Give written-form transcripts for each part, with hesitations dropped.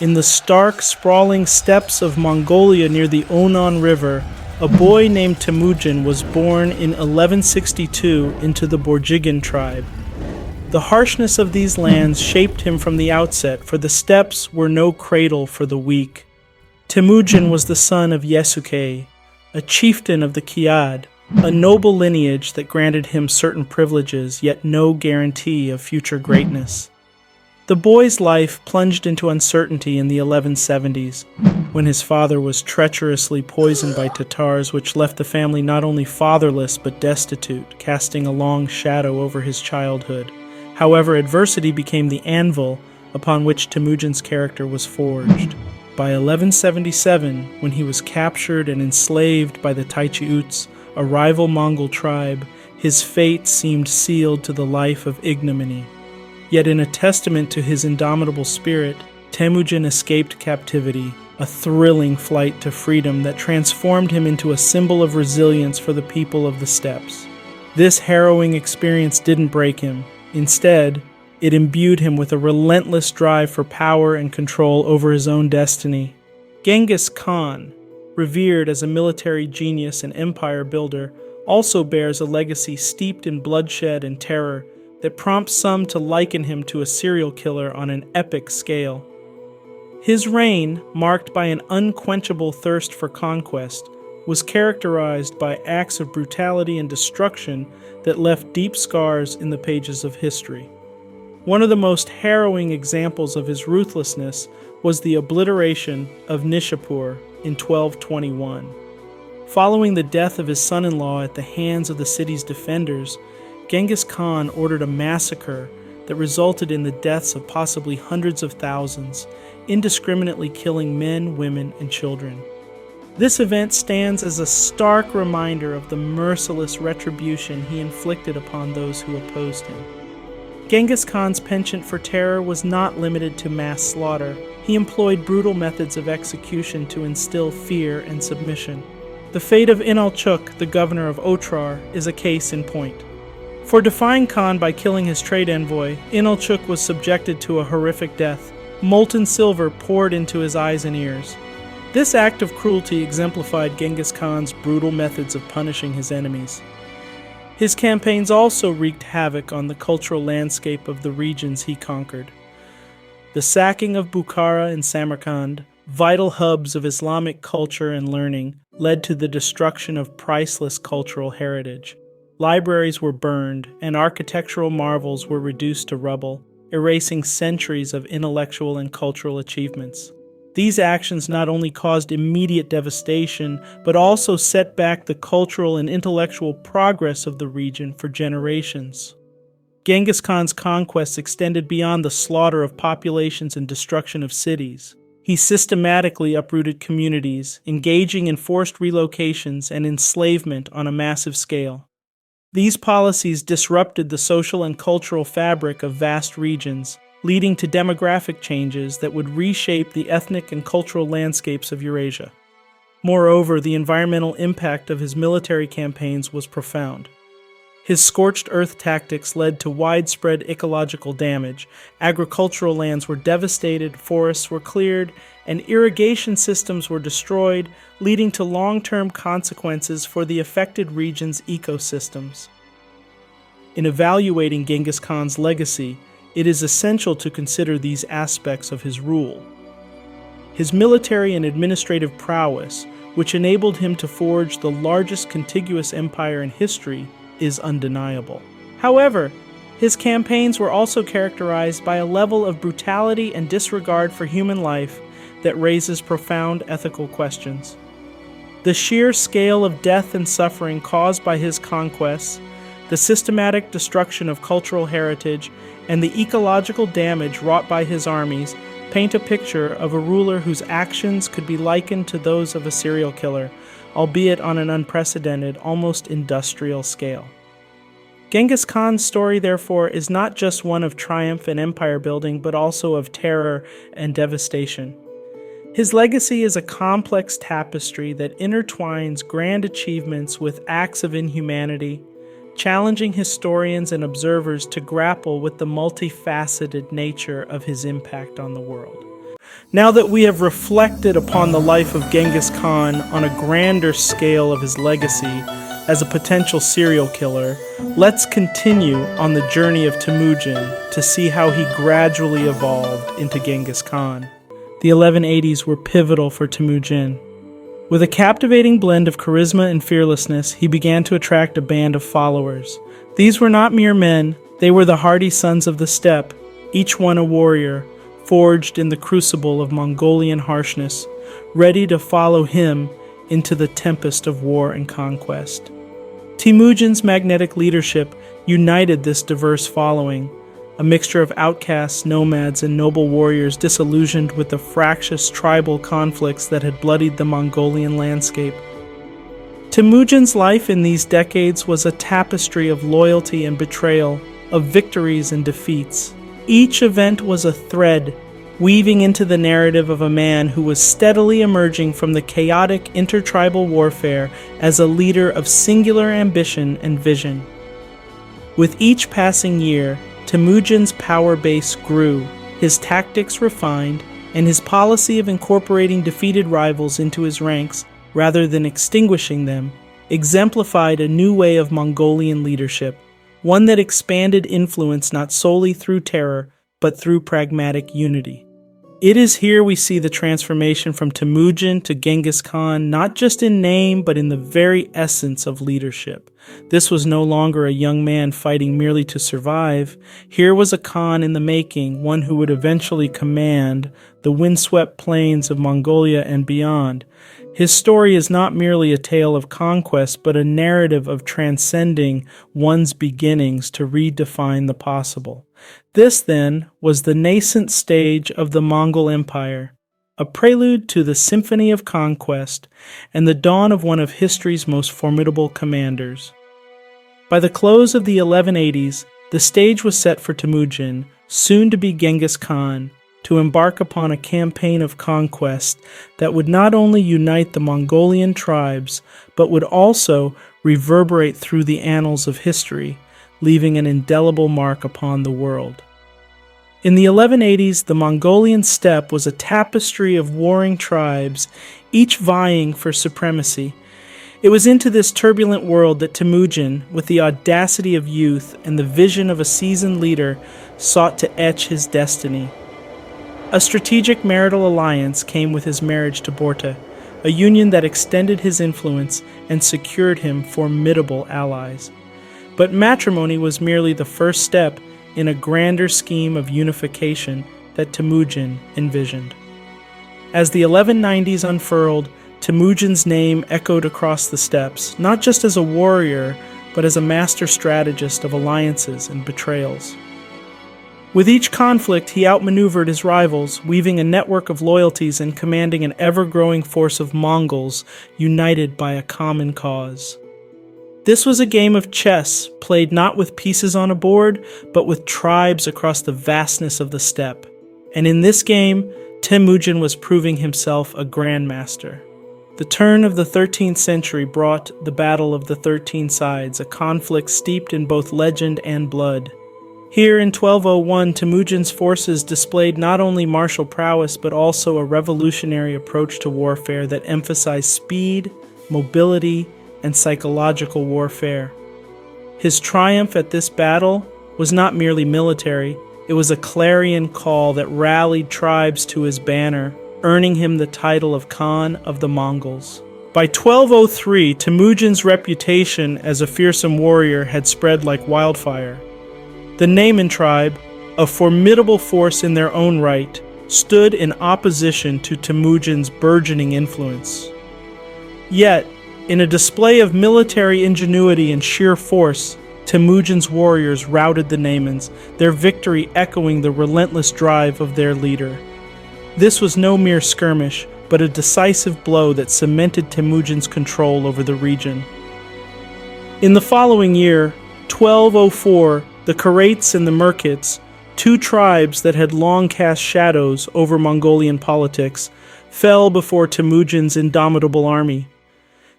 In the stark, sprawling steppes of Mongolia near the Onon River, a boy named Temujin was born in 1162 into the Borjigin tribe. The harshness of these lands shaped him from the outset, for the steppes were no cradle for the weak. Temujin was the son of Yesuke, a chieftain of the Kiad, a noble lineage that granted him certain privileges, yet no guarantee of future greatness. The boy's life plunged into uncertainty in the 1170s, when his father was treacherously poisoned by Tatars, which left the family not only fatherless but destitute, casting a long shadow over his childhood. However, adversity became the anvil upon which Temujin's character was forged. By 1177, when he was captured and enslaved by the Taichiuts, a rival Mongol tribe, his fate seemed sealed to the life of ignominy. Yet in a testament to his indomitable spirit, Temujin escaped captivity, a thrilling flight to freedom that transformed him into a symbol of resilience for the people of the steppes. This harrowing experience didn't break him. Instead, it imbued him with a relentless drive for power and control over his own destiny. Genghis Khan, revered as a military genius and empire builder, also bears a legacy steeped in bloodshed and terror that prompts some to liken him to a serial killer on an epic scale. His reign, marked by an unquenchable thirst for conquest, was characterized by acts of brutality and destruction that left deep scars in the pages of history. One of the most harrowing examples of his ruthlessness was the obliteration of Nishapur in 1221. Following the death of his son-in-law at the hands of the city's defenders, Genghis Khan ordered a massacre that resulted in the deaths of possibly hundreds of thousands, indiscriminately killing men, women, and children. This event stands as a stark reminder of the merciless retribution he inflicted upon those who opposed him. Genghis Khan's penchant for terror was not limited to mass slaughter. He employed brutal methods of execution to instill fear and submission. The fate of Inalchuk, the governor of Otrar, is a case in point. For defying Khan by killing his trade envoy, Inalchuk was subjected to a horrific death, molten silver poured into his eyes and ears. This act of cruelty exemplified Genghis Khan's brutal methods of punishing his enemies. His campaigns also wreaked havoc on the cultural landscape of the regions he conquered. The sacking of Bukhara and Samarkand, vital hubs of Islamic culture and learning, led to the destruction of priceless cultural heritage. Libraries were burned, and architectural marvels were reduced to rubble, erasing centuries of intellectual and cultural achievements. These actions not only caused immediate devastation, but also set back the cultural and intellectual progress of the region for generations. Genghis Khan's conquests extended beyond the slaughter of populations and destruction of cities. He systematically uprooted communities, engaging in forced relocations and enslavement on a massive scale. These policies disrupted the social and cultural fabric of vast regions, leading to demographic changes that would reshape the ethnic and cultural landscapes of Eurasia. Moreover, the environmental impact of his military campaigns was profound. His scorched earth tactics led to widespread ecological damage. Agricultural lands were devastated, forests were cleared, and irrigation systems were destroyed, leading to long-term consequences for the affected region's ecosystems. In evaluating Genghis Khan's legacy, it is essential to consider these aspects of his rule. His military and administrative prowess, which enabled him to forge the largest contiguous empire in history, is undeniable. However, his campaigns were also characterized by a level of brutality and disregard for human life that raises profound ethical questions. The sheer scale of death and suffering caused by his conquests, the systematic destruction of cultural heritage, and the ecological damage wrought by his armies paint a picture of a ruler whose actions could be likened to those of a serial killer, albeit on an unprecedented, almost industrial scale. Genghis Khan's story, therefore, is not just one of triumph and empire building, but also of terror and devastation. His legacy is a complex tapestry that intertwines grand achievements with acts of inhumanity, challenging historians and observers to grapple with the multifaceted nature of his impact on the world. Now that we have reflected upon the life of Genghis Khan on a grander scale of his legacy as a potential serial killer, let's continue on the journey of Temujin to see how he gradually evolved into Genghis Khan. The 1180s were pivotal for Temujin. With a captivating blend of charisma and fearlessness, he began to attract a band of followers. These were not mere men, they were the hardy sons of the steppe, each one a warrior, forged in the crucible of Mongolian harshness, ready to follow him into the tempest of war and conquest. Temujin's magnetic leadership united this diverse following, a mixture of outcasts, nomads, and noble warriors disillusioned with the fractious tribal conflicts that had bloodied the Mongolian landscape. Temujin's life in these decades was a tapestry of loyalty and betrayal, of victories and defeats. Each event was a thread, weaving into the narrative of a man who was steadily emerging from the chaotic intertribal warfare as a leader of singular ambition and vision. With each passing year, Temujin's power base grew, his tactics refined, and his policy of incorporating defeated rivals into his ranks, rather than extinguishing them, exemplified a new way of Mongolian leadership, one that expanded influence not solely through terror, but through pragmatic unity. It is here we see the transformation from Temujin to Genghis Khan, not just in name, but in the very essence of leadership. This was no longer a young man fighting merely to survive. Here was a Khan in the making, one who would eventually command the windswept plains of Mongolia and beyond. His story is not merely a tale of conquest, but a narrative of transcending one's beginnings to redefine the possible. This, then, was the nascent stage of the Mongol Empire, a prelude to the symphony of conquest and the dawn of one of history's most formidable commanders. By the close of the 1180s, the stage was set for Temujin, soon to be Genghis Khan, to embark upon a campaign of conquest that would not only unite the Mongolian tribes, but would also reverberate through the annals of history, leaving an indelible mark upon the world. In the 1180s, the Mongolian steppe was a tapestry of warring tribes, each vying for supremacy. It was into this turbulent world that Temujin, with the audacity of youth and the vision of a seasoned leader, sought to etch his destiny. A strategic marital alliance came with his marriage to Borta, a union that extended his influence and secured him formidable allies. But matrimony was merely the first step in a grander scheme of unification that Temujin envisioned. As the 1190s unfurled, Temujin's name echoed across the steppes, not just as a warrior, but as a master strategist of alliances and betrayals. With each conflict, he outmaneuvered his rivals, weaving a network of loyalties and commanding an ever-growing force of Mongols united by a common cause. This was a game of chess, played not with pieces on a board, but with tribes across the vastness of the steppe. And in this game, Temujin was proving himself a grandmaster. The turn of the 13th century brought the Battle of the 13 Sides, a conflict steeped in both legend and blood. Here in 1201, Temujin's forces displayed not only martial prowess, but also a revolutionary approach to warfare that emphasized speed, mobility, and psychological warfare. His triumph at this battle was not merely military, it was a clarion call that rallied tribes to his banner, earning him the title of Khan of the Mongols. By 1203, Temujin's reputation as a fearsome warrior had spread like wildfire. The Naiman tribe, a formidable force in their own right, stood in opposition to Temujin's burgeoning influence. Yet, in a display of military ingenuity and sheer force, Temujin's warriors routed the Naimans, their victory echoing the relentless drive of their leader. This was no mere skirmish, but a decisive blow that cemented Temujin's control over the region. In the following year, 1204, the Karaits and the Merkits, two tribes that had long cast shadows over Mongolian politics, fell before Temujin's indomitable army.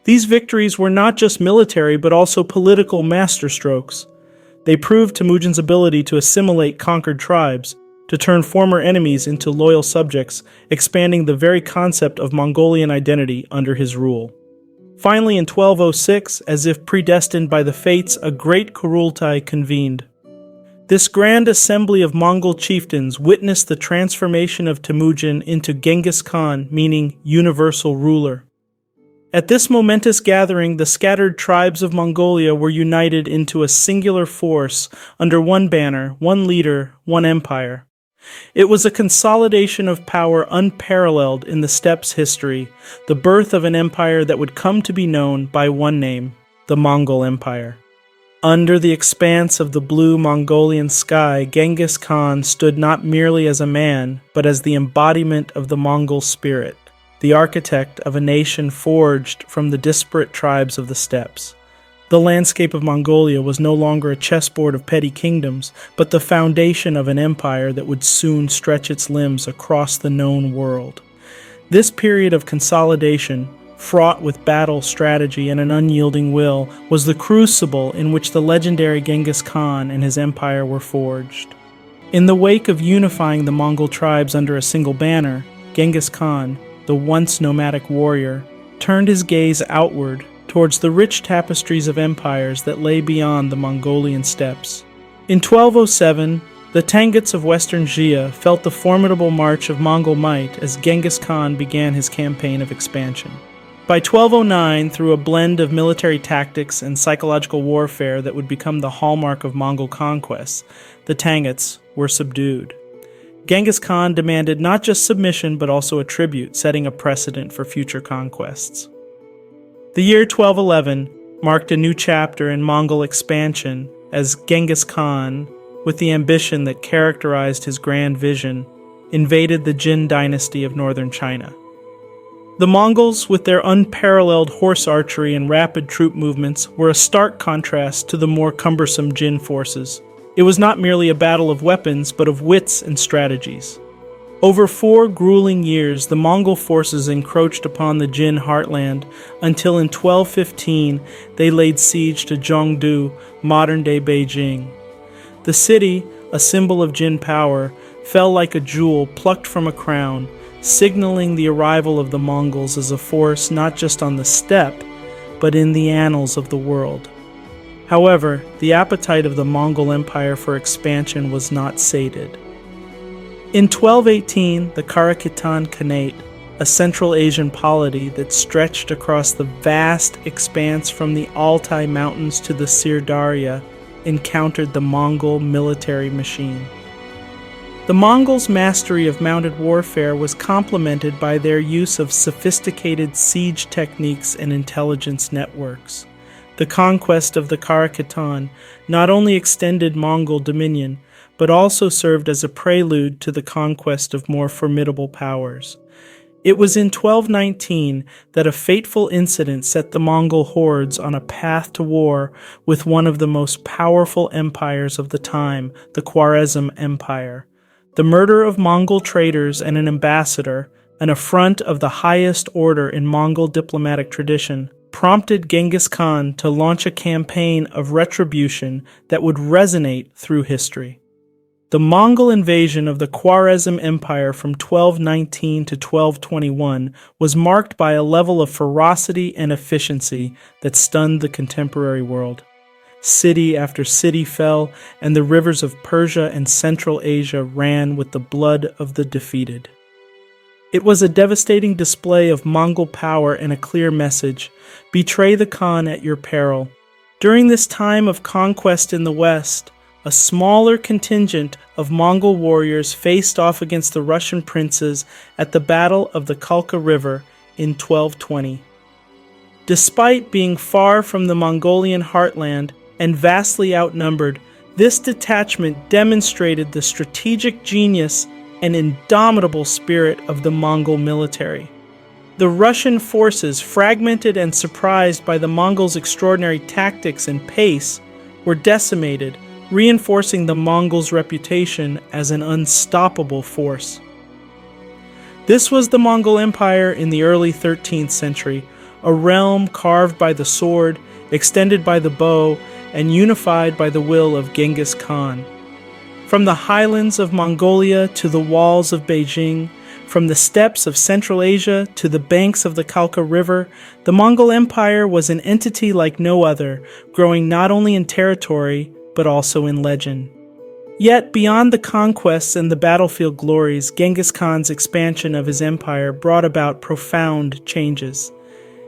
These victories were not just military, but also political masterstrokes. They proved Temujin's ability to assimilate conquered tribes, to turn former enemies into loyal subjects, expanding the very concept of Mongolian identity under his rule. Finally, in 1206, as if predestined by the fates, a great Kurultai convened. This grand assembly of Mongol chieftains witnessed the transformation of Temujin into Genghis Khan, meaning universal ruler. At this momentous gathering, the scattered tribes of Mongolia were united into a singular force under one banner, one leader, one empire. It was a consolidation of power unparalleled in the steppes' history, the birth of an empire that would come to be known by one name, the Mongol Empire. Under the expanse of the blue Mongolian sky, Genghis Khan stood not merely as a man, but as the embodiment of the Mongol spirit, the architect of a nation forged from the disparate tribes of the steppes. The landscape of Mongolia was no longer a chessboard of petty kingdoms, but the foundation of an empire that would soon stretch its limbs across the known world. This period of consolidation, fraught with battle strategy and an unyielding will, was the crucible in which the legendary Genghis Khan and his empire were forged. In the wake of unifying the Mongol tribes under a single banner, Genghis Khan, the once nomadic warrior, turned his gaze outward towards the rich tapestries of empires that lay beyond the Mongolian steppes. In 1207, the Tanguts of western Xia felt the formidable march of Mongol might as Genghis Khan began his campaign of expansion. By 1209, through a blend of military tactics and psychological warfare that would become the hallmark of Mongol conquests, the Tanguts were subdued. Genghis Khan demanded not just submission but also a tribute, setting a precedent for future conquests. The year 1211 marked a new chapter in Mongol expansion as Genghis Khan, with the ambition that characterized his grand vision, invaded the Jin dynasty of northern China. The Mongols, with their unparalleled horse archery and rapid troop movements, were a stark contrast to the more cumbersome Jin forces. It was not merely a battle of weapons, but of wits and strategies. Over 4 grueling years, the Mongol forces encroached upon the Jin heartland until in 1215 they laid siege to Zhongdu, modern-day Beijing. The city, a symbol of Jin power, fell like a jewel plucked from a crown, signaling the arrival of the Mongols as a force not just on the steppe, but in the annals of the world. However, the appetite of the Mongol Empire for expansion was not sated. In 1218, the Karakitan Khanate, a Central Asian polity that stretched across the vast expanse from the Altai Mountains to the Sirdarya, encountered the Mongol military machine. The Mongols' mastery of mounted warfare was complemented by their use of sophisticated siege techniques and intelligence networks. The conquest of the Karakitan not only extended Mongol dominion, but also served as a prelude to the conquest of more formidable powers. It was in 1219 that a fateful incident set the Mongol hordes on a path to war with one of the most powerful empires of the time, the Khwarezm Empire. The murder of Mongol traders and an ambassador, an affront of the highest order in Mongol diplomatic tradition, prompted Genghis Khan to launch a campaign of retribution that would resonate through history. The Mongol invasion of the Khwarezm Empire from 1219 to 1221 was marked by a level of ferocity and efficiency that stunned the contemporary world. City after city fell, and the rivers of Persia and Central Asia ran with the blood of the defeated. It was a devastating display of Mongol power and a clear message: betray the Khan at your peril. During this time of conquest in the West, a smaller contingent of Mongol warriors faced off against the Russian princes at the Battle of the Kalka River in 1220. Despite being far from the Mongolian heartland and vastly outnumbered, this detachment demonstrated the strategic genius and indomitable spirit of the Mongol military. The Russian forces, fragmented and surprised by the Mongols' extraordinary tactics and pace, were decimated, reinforcing the Mongols' reputation as an unstoppable force. This was the Mongol Empire in the early 13th century, a realm carved by the sword, extended by the bow, and unified by the will of Genghis Khan. From the highlands of Mongolia to the walls of Beijing, from the steppes of Central Asia to the banks of the Khalkha River, the Mongol Empire was an entity like no other, growing not only in territory, but also in legend. Yet, beyond the conquests and the battlefield glories, Genghis Khan's expansion of his empire brought about profound changes.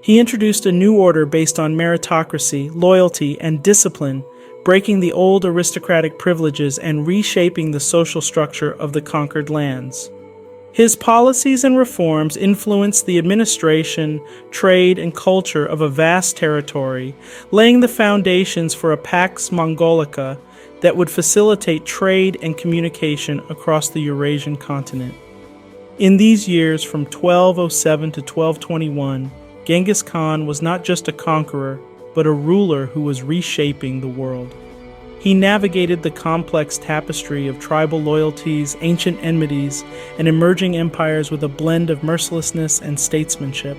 He introduced a new order based on meritocracy, loyalty, and discipline, breaking the old aristocratic privileges and reshaping the social structure of the conquered lands. His policies and reforms influenced the administration, trade, and culture of a vast territory, laying the foundations for a Pax Mongolica that would facilitate trade and communication across the Eurasian continent. In these years, from 1207 to 1221, Genghis Khan was not just a conqueror, but a ruler who was reshaping the world. He navigated the complex tapestry of tribal loyalties, ancient enmities, and emerging empires with a blend of mercilessness and statesmanship.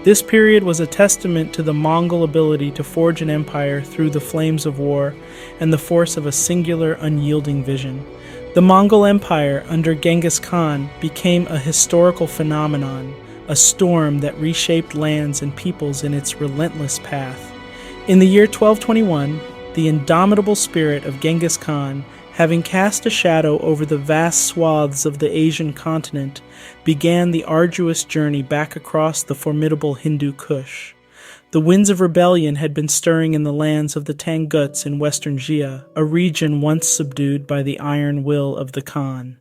This period was a testament to the Mongol ability to forge an empire through the flames of war and the force of a singular, unyielding vision. The Mongol Empire, under Genghis Khan, became a historical phenomenon, a storm that reshaped lands and peoples in its relentless path. In the year 1221, the indomitable spirit of Genghis Khan, having cast a shadow over the vast swaths of the Asian continent, began the arduous journey back across the formidable Hindu Kush. The winds of rebellion had been stirring in the lands of the Tanguts in western Jia, a region once subdued by the iron will of the Khan.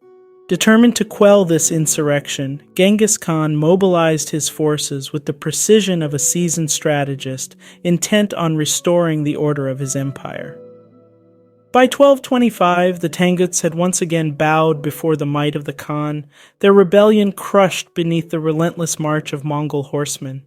Determined to quell this insurrection, Genghis Khan mobilized his forces with the precision of a seasoned strategist, intent on restoring the order of his empire. By 1225, the Tanguts had once again bowed before the might of the Khan, their rebellion crushed beneath the relentless march of Mongol horsemen.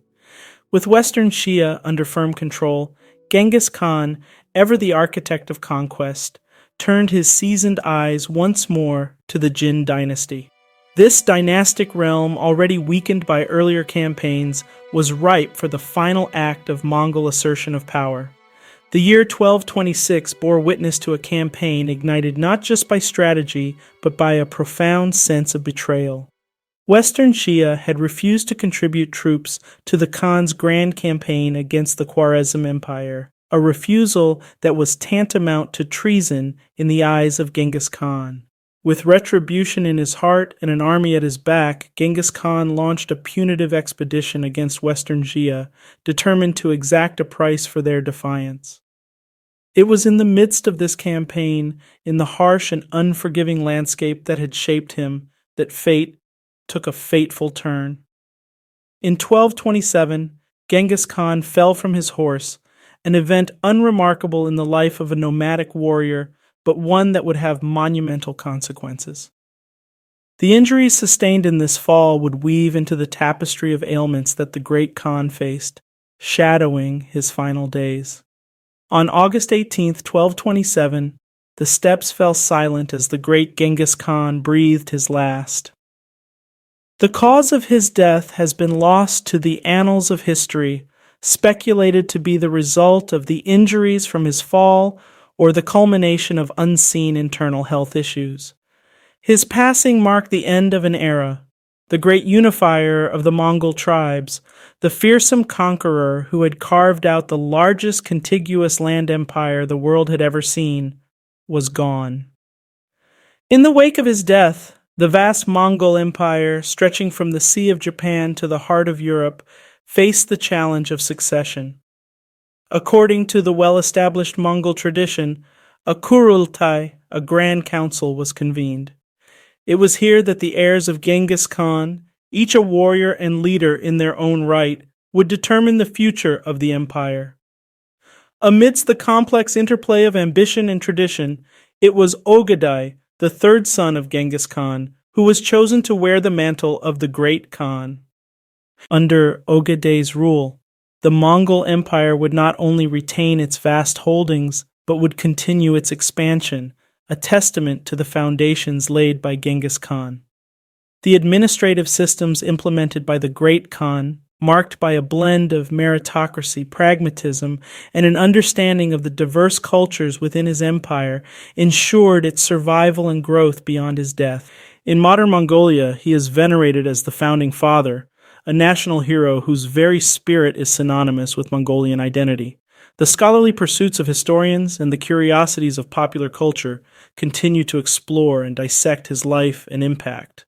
With western Xia under firm control, Genghis Khan, ever the architect of conquest, turned his seasoned eyes once more to the Jin dynasty. This dynastic realm, already weakened by earlier campaigns, was ripe for the final act of Mongol assertion of power. The year 1226 bore witness to a campaign ignited not just by strategy, but by a profound sense of betrayal. Western Xia had refused to contribute troops to the Khan's grand campaign against the Khwarezm Empire, a refusal that was tantamount to treason in the eyes of Genghis Khan. With retribution in his heart and an army at his back, Genghis Khan launched a punitive expedition against Western Xia, determined to exact a price for their defiance. It was in the midst of this campaign, in the harsh and unforgiving landscape that had shaped him, that fate took a fateful turn. In 1227, Genghis Khan fell from his horse, an event unremarkable in the life of a nomadic warrior, but one that would have monumental consequences. The injuries sustained in this fall would weave into the tapestry of ailments that the great Khan faced, shadowing his final days. On August 18, 1227, the steppes fell silent as the great Genghis Khan breathed his last. The cause of his death has been lost to the annals of history, speculated to be the result of the injuries from his fall or the culmination of unseen internal health issues. His passing marked the end of an era, the great unifier of the Mongol tribes, the fearsome conqueror who had carved out the largest contiguous land empire the world had ever seen, was gone. In the wake of his death, the vast Mongol Empire, stretching from the Sea of Japan to the heart of Europe, faced the challenge of succession. According to the well-established Mongol tradition, a Kurultai, a grand council, was convened. It was here that the heirs of Genghis Khan, each a warrior and leader in their own right, would determine the future of the empire. Amidst the complex interplay of ambition and tradition, it was Ogadai, the third son of Genghis Khan, who was chosen to wear the mantle of the great Khan. Under Ogadai's rule, the Mongol Empire would not only retain its vast holdings, but would continue its expansion, a testament to the foundations laid by Genghis Khan. The administrative systems implemented by the great Khan, marked by a blend of meritocracy, pragmatism, and an understanding of the diverse cultures within his empire, ensured its survival and growth beyond his death. In modern Mongolia, he is venerated as the founding father, a national hero whose very spirit is synonymous with Mongolian identity. The scholarly pursuits of historians and the curiosities of popular culture continue to explore and dissect his life and impact.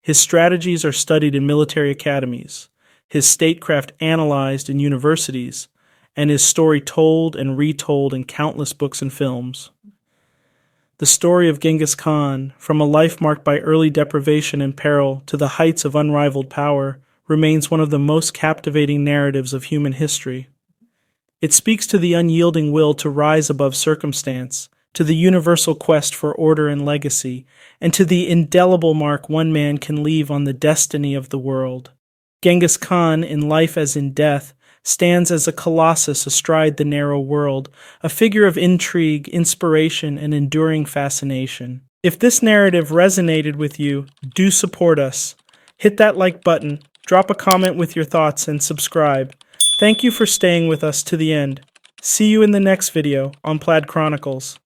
His strategies are studied in military academies, his statecraft analyzed in universities, and his story told and retold in countless books and films. The story of Genghis Khan, from a life marked by early deprivation and peril to the heights of unrivaled power, remains one of the most captivating narratives of human history. It speaks to the unyielding will to rise above circumstance, to the universal quest for order and legacy, and to the indelible mark one man can leave on the destiny of the world. Genghis Khan, in life as in death, stands as a colossus astride the narrow world, a figure of intrigue, inspiration, and enduring fascination. If this narrative resonated with you, do support us. Hit that like button, drop a comment with your thoughts, and subscribe. Thank you for staying with us to the end. See you in the next video on Plaid Chronicles.